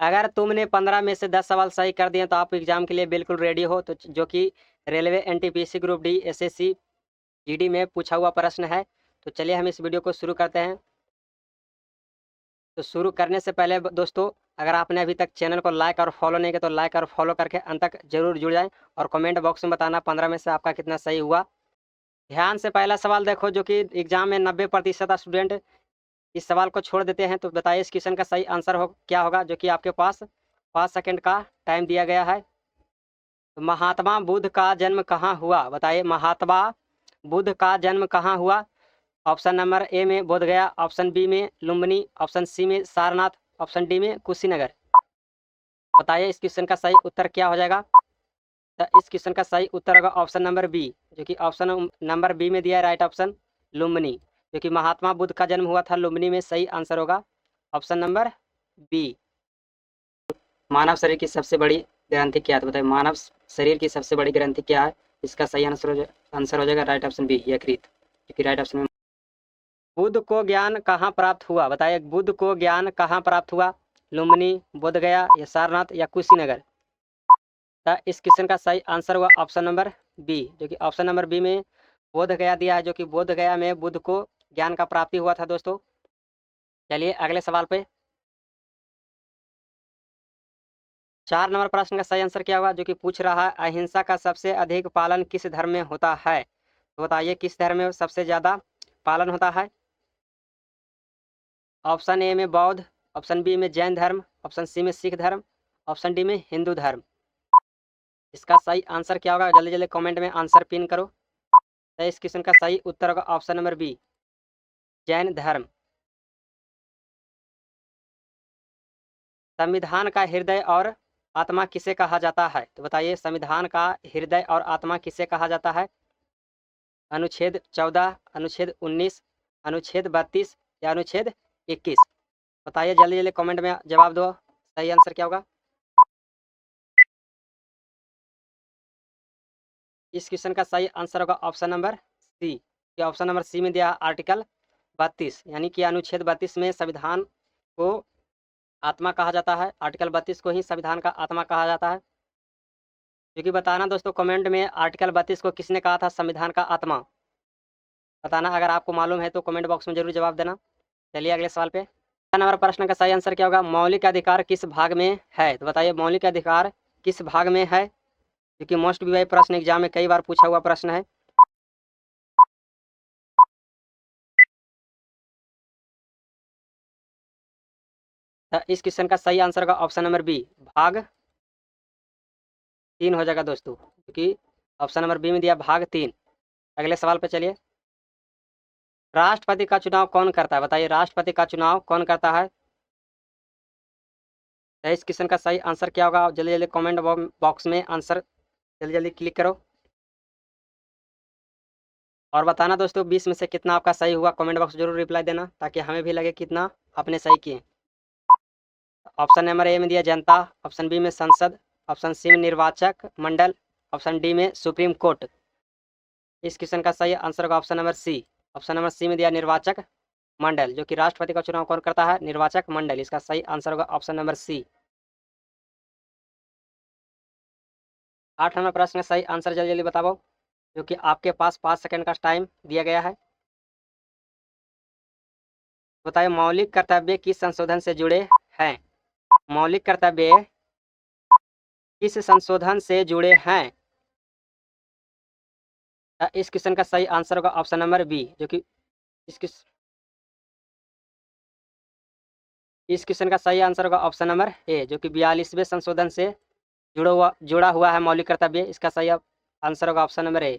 अगर तुमने 15 में से 10 सवाल सही कर दिए तो आप एग्जाम के लिए बिल्कुल रेडी हो। तो जो कि railway NTPC group D SSC GD में पूछा हुआ प्रश्न है। तो चलिए हम इस वीडियो को शुरू करते हैं। तो शुरू करने से पहले दोस्तों, अगर आपने अभी तक चैनल को लाइक और फॉलो नहीं किया तो लाइक और फॉलो करके अंत तक जरूर जुड़ जाएं और कमेंट बॉक्स में बताना 15 में से आपका कितना सही हुआ। ध्यान से पहला सवाल देखो, जो कि एग्जाम में 90% स्टूडेंट इस सवाल को छोड़ देते हैं। तो बताइए इस क्वेश्चन का सही आंसर क्या होगा, जो कि आपके पास 5 सेकंड का टाइम दिया गया है। तो महात्मा बुद्ध का जन्म कहाँ हुआ, बताइए महात्मा बुद्ध का जन्म कहाँ हुआ। ऑप्शन नंबर ए में बोधगया, ऑप्शन बी में लुम्बिनी, ऑप्शन सी में सारनाथ, ऑप्शन डी में कुशीनगर। बताइए इस क्वेश्चन का सही उत्तर क्या हो जाएगा। तो इस क्वेश्चन का सही उत्तर होगा ऑप्शन नंबर बी, जो कि ऑप्शन नंबर बी में दिया है राइट ऑप्शन लुम्बिनी, जो कि महात्मा बुद्ध का जन्म हुआ था लुम्बिनी में। सही आंसर होगा ऑप्शन नंबर बी। मानव शरीर की सबसे बड़ी ग्रंथि क्या है, तो बताइए मानव शरीर की सबसे बड़ी ग्रंथि क्या है। इसका सही आंसर हो जाएगा राइट ऑप्शन बी यकृत, क्योंकि राइट ऑप्शन में बुद्ध को ज्ञान कहाँ प्राप्त हुआ। बताइए बुद्ध को ज्ञान कहाँ प्राप्त हुआ, लुम्बिनी, बोधगया या सारनाथ या कुशीनगर। तो इस क्वेश्चन का सही आंसर हुआ ऑप्शन नंबर बी, जो कि ऑप्शन नंबर बी में बोध गया दिया है, जो कि बोध गया में बुद्ध को ज्ञान का प्राप्ति हुआ था दोस्तों। चलिए अगले सवाल पे। 4 नंबर प्रश्न का सही आंसर क्या होगा, जो कि पूछ रहा है अहिंसा का सबसे अधिक पालन किस धर्म में होता है। तो बताइए किस धर्म में सबसे ज्यादा पालन होता है। ऑप्शन ए में बौद्ध, ऑप्शन बी में जैन धर्म, ऑप्शन सी में सिख धर्म, ऑप्शन डी में हिंदू धर्म। इसका सही आंसर क्या होगा, जल्दी जल्दी कमेंट में आंसर पिन करो। तो इस क्वेश्चन का सही उत्तर होगा ऑप्शन नंबर बी, जैन धर्म। संविधान का हृदय और आत्मा किसे कहा जाता है। तो बताइए संविधान का हृदय और आत्मा किसे कहा जाता है। अनुच्छेद 14, अनुच्छेद 19, अनुच्छेद 32 या अनुच्छेद 21। बताइए जल्दी जल्दी कमेंट में जवाब दो, सही आंसर क्या होगा। इस क्वेश्चन का सही आंसर होगा ऑप्शन नंबर सी, कि ऑप्शन नंबर सी में दिया आर्टिकल 32, यानी कि अनुच्छेद 32 में संविधान को आत्मा कहा जाता है। आर्टिकल 32 को ही संविधान का आत्मा कहा जाता है। क्योंकि बताना दोस्तों कमेंट में आर्टिकल 32 को किसने कहा था संविधान का आत्मा, बताना। अगर आपको मालूम है तो कमेंट बॉक्स में जरूर जवाब देना। चलिए अगले सवाल पे। 4 नंबर प्रश्न का सही आंसर क्या होगा, मौलिक अधिकार किस भाग में है। तो बताइए मौलिक अधिकार किस भाग में है, क्योंकि मोस्ट भी प्रश्न एग्जाम में कई बार पूछा हुआ प्रश्न है। तो इस क्वेश्चन का सही आंसर होगा ऑप्शन नंबर बी, भाग 3 हो जाएगा दोस्तों, क्योंकि ऑप्शन नंबर बी में दिया भाग 3। अगले सवाल पे चलिए। राष्ट्रपति का चुनाव कौन करता है। बताइए राष्ट्रपति का चुनाव कौन करता है। तो इस क्वेश्चन का सही आंसर क्या होगा, जल्दी जल्दी कमेंट बॉक्स में आंसर जल्दी जल्दी क्लिक करो और बताना दोस्तों 20 में से कितना आपका सही हुआ। कमेंट बॉक्स जरूर रिप्लाई देना ताकि हमें भी लगे कितना आपने सही किए। ऑप्शन नंबर ए में दिया जनता, ऑप्शन बी में संसद, ऑप्शन सी में निर्वाचक मंडल, ऑप्शन डी में सुप्रीम कोर्ट। इस क्वेश्चन का सही आंसर होगा option number C. Option number C में दिया निर्वाचक मंडल, जो कि राष्ट्रपति का चुनाव कौन करता है, निर्वाचक मंडल। इसका सही आंसर होगा ऑप्शन नंबर सी। 8 नंबर प्रश्न का सही आंसर जल्दी जल्दी बताओ, जो कि आपके पास 5 सेकंड का टाइम दिया गया है। बताइए मौलिक कर्तव्य किस संशोधन से जुड़े हैं। मौलिक कर्तव्य किस संशोधन से जुड़े हैं। इस क्वेश्चन का सही आंसर होगा ऑप्शन नंबर बी, जो कि इस क्वेश्चन का सही आंसर होगा ऑप्शन नंबर ए, जो कि 42वें संशोधन से जुड़ा हुआ है मौलिक कर्तव्य। इसका सही आंसर होगा ऑप्शन नंबर ए।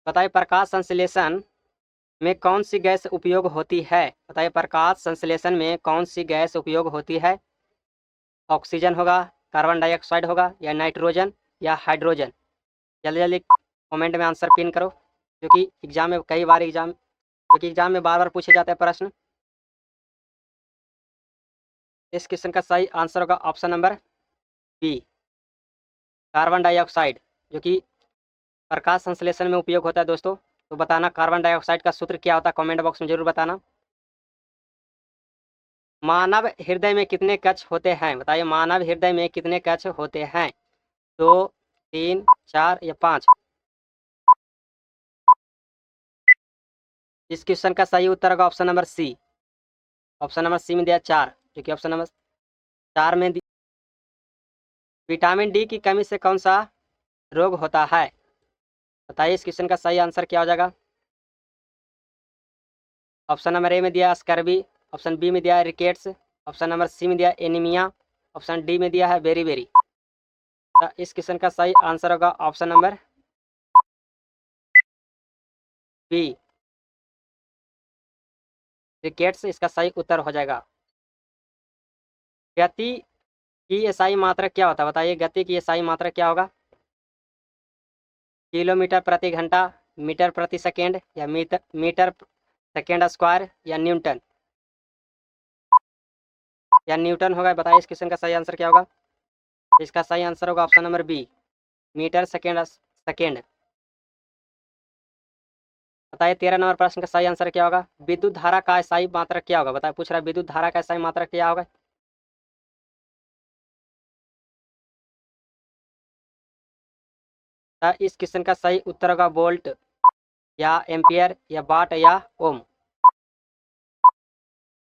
बताइए प्रकाश संश्लेषण में कौन सी गैस उपयोग होती है। बताइए प्रकाश संश्लेषण में कौन सी गैस उपयोग होती है। ऑक्सीजन होगा, कार्बन डाइऑक्साइड होगा या नाइट्रोजन या हाइड्रोजन। जल्दी जल्दी कमेंट में आंसर पिन करो, जो कि एग्जाम में कई बार एग्जाम में बार बार पूछे जाते हैं प्रश्न। इस क्वेश्चन का सही आंसर होगा option number B, carbon dioxide, जो कि प्रकाश संश्लेषण में उपयोग होता है दोस्तों। तो बताना कार्बन डाइऑक्साइड का सूत्र क्या होता है, कमेंट बॉक्स में जरूर बताना। मानव हृदय में कितने कक्ष होते हैं? बताइए, मानव हृदय में कितने कक्ष होते हैं? 2, 3, 4 या 5? इस क्वेश्चन का सही उत्तर होगा option number C. Option number C में दिया 4, जो कि ऑप्शन नंबर 4 में विटामिन डी की कमी से कौन सा रोग होता है? बताइए, इस क्वेश्चन का सही आंसर क्या हो जाएगा? ऑप्शन नंबर ए में दिया स्कर्वी, ऑप्शन बी में दिया है रिकेट्स, ऑप्शन नंबर सी में दिया एनीमिया, ऑप्शन डी में दिया है बेरी बेरी। तो इस क्वेश्चन का सही आंसर होगा ऑप्शन नंबर बी, रिकेट्स इसका सही उत्तर हो जाएगा। गति की एसआई मात्रक क्या होता है? बताइए, गति की एसआई मात्रक क्या होगा? किलोमीटर प्रति घंटा, मीटर प्रति सेकेंड या मीटर सेकेंड स्क्वायर या न्यूटन? या न्यूटन होगा? बताइए, इस क्वेश्चन का सही आंसर क्या होगा? इसका सही आंसर होगा option number B, metre second. बताइए, 13 नंबर प्रश्न का सही आंसर क्या होगा? विद्युत धारा का एसआई मात्रक क्या होगा? बताइए, पूछ रहा है विद्युत धारा का एसआई मात्रक क्या होगा? तो इस क्वेश्चन का सही उत्तर होगा वोल्ट या एम्पियर या वाट या ओम।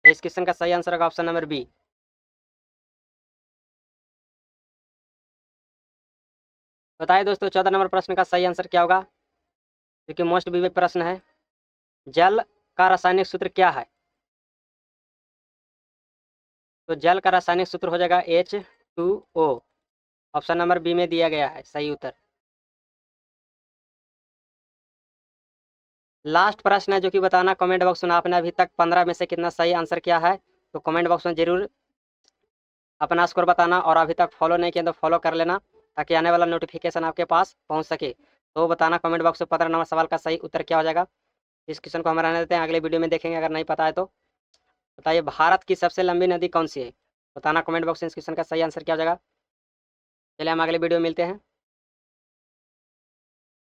इस क्वेश्चन का सही आंसर होगा ऑप्शन नंबर बी। बताइए दोस्तों, 14 नंबर प्रश्न का सही आंसर क्या होगा, क्योंकि मोस्ट विवेक प्रश्न है। जल का रासायनिक सूत्र क्या है? तो जल का रासायनिक सूत्र हो जाएगा H2O। ऑप्शन नंबर बी में दिया गया है सही उत्तर। लास्ट प्रश्न है जो कि बताना कमेंट बॉक्स में आपने अभी तक 15 में से कितना सही आंसर किया है, तो कमेंट बॉक्स में जरूर अपना स्कोर बताना। और अभी तक फॉलो नहीं किया तो फॉलो कर लेना, ताकि आने वाला नोटिफिकेशन आपके पास पहुंच सके। तो बताना कमेंट बॉक्स में 15 नंबर सवाल का सही उत्तर क्या हो जाएगा। इस क्वेश्चन को हम रहने देते हैं, अगले वीडियो में देखेंगे अगर नहीं पता है तो। बताइए, भारत की सबसे लंबी नदी कौन सी है? बताना कमेंट बॉक्स में इस क्वेश्चन का सही आंसर क्या हो जाएगा। चलिए हम अगले वीडियो में मिलते हैं।